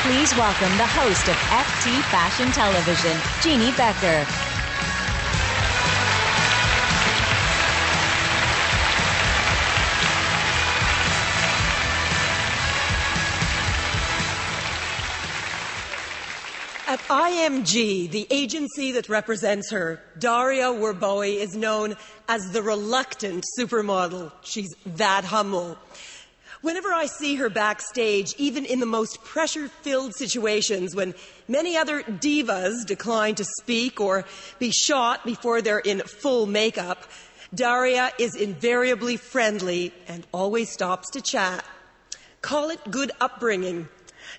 Please welcome the host of FT Fashion Television, Jeannie Becker. At IMG, the agency that represents her, Daria Werbowy is known as the reluctant supermodel. She's that humble. Whenever I see her backstage, even in the most pressure-filled situations when many other divas decline to speak or be shot before they're in full makeup, Daria is invariably friendly and always stops to chat. Call it good upbringing.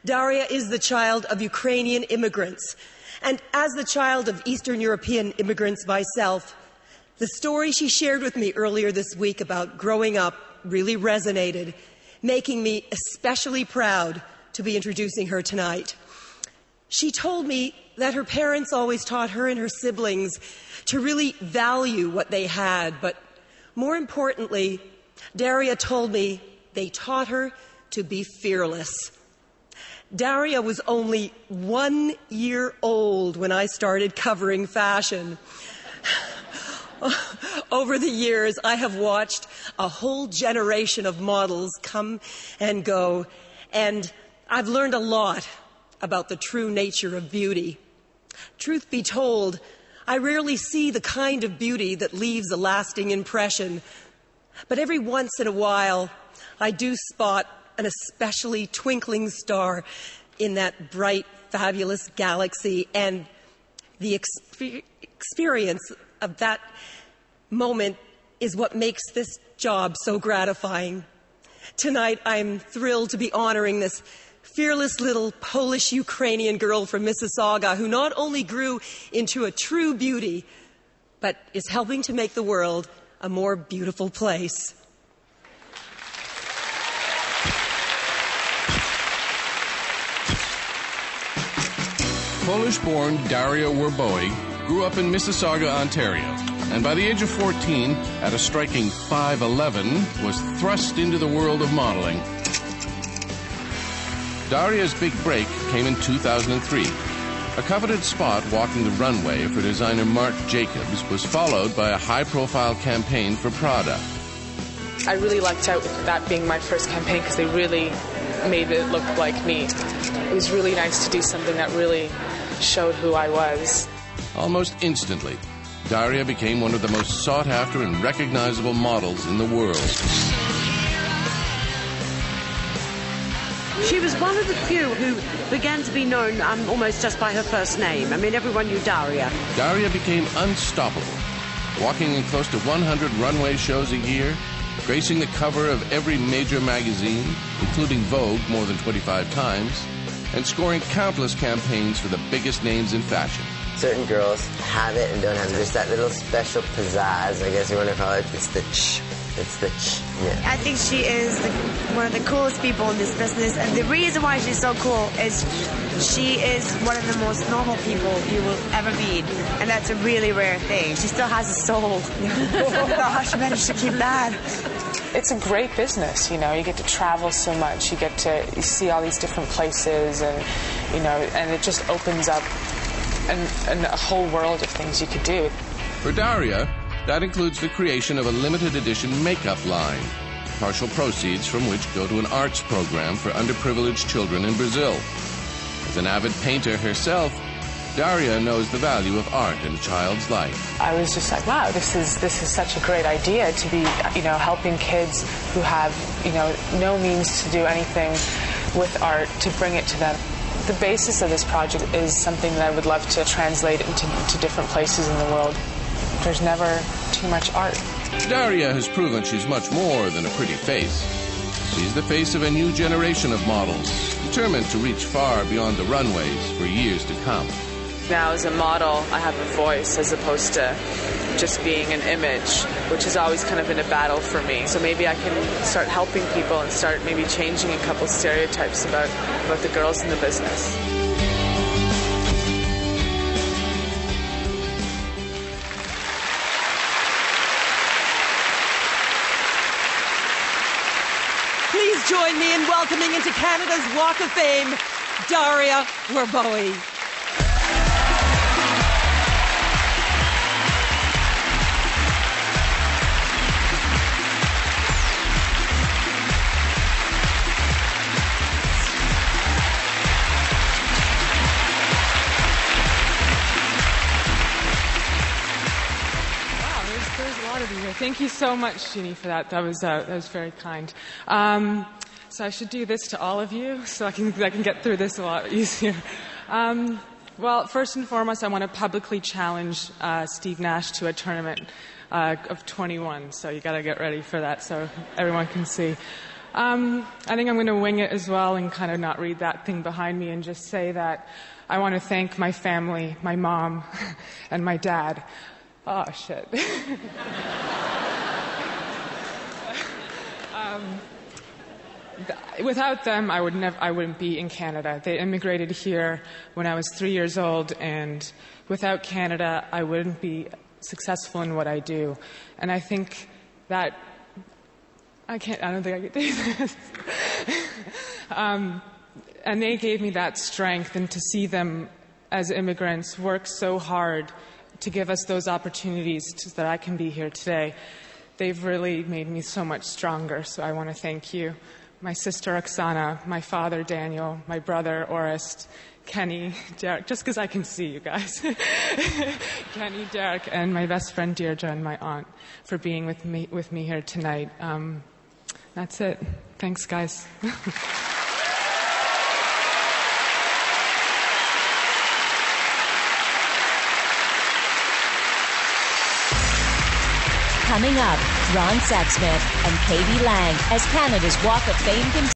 Daria is the child of Ukrainian immigrants, and as the child of Eastern European immigrants myself, the story she shared with me earlier this week about growing up really resonated, making me especially proud to be introducing her tonight. She told me that her parents always taught her and her siblings to really value what they had, but more importantly, Daria told me they taught her to be fearless. Daria was only 1 year old when I started covering fashion. Over the years, I have watched a whole generation of models come and go, and I've learned a lot about the true nature of beauty. Truth be told, I rarely see the kind of beauty that leaves a lasting impression, but every once in a while, I do spot an especially twinkling star in that bright, fabulous galaxy, and the experience of that moment is what makes this job so gratifying. Tonight, I'm thrilled to be honoring this fearless little Polish-Ukrainian girl from Mississauga who not only grew into a true beauty, but is helping to make the world a more beautiful place. Polish-born Daria Werbowy grew up in Mississauga, Ontario, and by the age of 14, at a striking 5'11", was thrust into the world of modeling. Daria's big break came in 2003. A coveted spot walking the runway for designer Marc Jacobs was followed by a high-profile campaign for Prada. I really lucked out with that being my first campaign because they really made it look like me. It was really nice to do something that really showed who I was. Almost instantly, Daria became one of the most sought-after and recognizable models in the world. She was one of the few who began to be known almost just by her first name. I mean, everyone knew Daria. Daria became unstoppable, walking in close to 100 runway shows a year, gracing the cover of every major magazine, including Vogue more than 25 times, and scoring countless campaigns for the biggest names in fashion. Certain girls have it and don't have it. There's that little special pizzazz, I guess you want to call it. It's the ch. It's the ch. Yeah. I think she is one of the coolest people in this business, and the reason why she's so cool is she is one of the most normal people you will ever meet, and that's a really rare thing. She still has a soul. I don't know how she managed to keep that. It's a great business, you know. You get to travel so much. You get to see all these different places, and you know, and it just opens up a whole world of things you could do. For Daria, that includes the creation of a limited edition makeup line, partial proceeds from which go to an arts program for underprivileged children in Brazil. As an avid painter herself, Daria knows the value of art in a child's life. I was just like, wow, this is such a great idea to be, you know, helping kids who have, you know, no means to do anything with art, to bring it to them. The basis of this project is something that I would love to translate into different places in the world. There's never too much art. Daria has proven she's much more than a pretty face. She's the face of a new generation of models, determined to reach far beyond the runways for years to come. Now as a model, I have a voice as opposed to just being an image, which has always kind of been a battle for me. So maybe I can start helping people and start maybe changing a couple stereotypes about the girls in the business. Please join me in welcoming into Canada's Walk of Fame, Daria Werbowy. Thank you so much, Jeannie, for that. That was very kind. So I should do this to all of you, so I can get through this a lot easier. Well, first and foremost, I want to publicly challenge Steve Nash to a tournament of 21. So you got to get ready for that, so everyone can see. I think I'm going to wing it as well and kind of not read that thing behind me and just say that I want to thank my family, my mom, and my dad. Oh, shit. Without them, I wouldn't be in Canada. They immigrated here when I was 3 years old, and without Canada, I wouldn't be successful in what I do. And I think that I don't think I could do this. And they gave me that strength, and to see them as immigrants work so hard to give us those opportunities that I can be here today. They've really made me so much stronger, so I want to thank you. My sister Oksana, my father Daniel, my brother Orest, Kenny, Derek, just because I can see you guys. Kenny, Derek, and my best friend Deirdre and my aunt for being with me here tonight. That's it. Thanks, guys. Coming up, Ron Sexsmith and Katie Lang as Canada's Walk of Fame continues.